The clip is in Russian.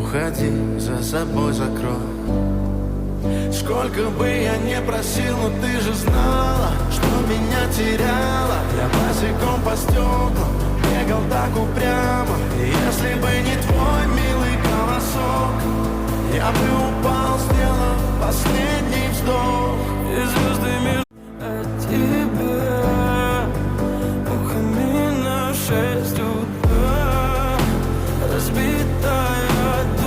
уходи, за собой закрой. Сколько бы я не просил, но ты же знала, что меня теряла. Я босиком по стеклам бегал так упрямо. И если бы не твой милый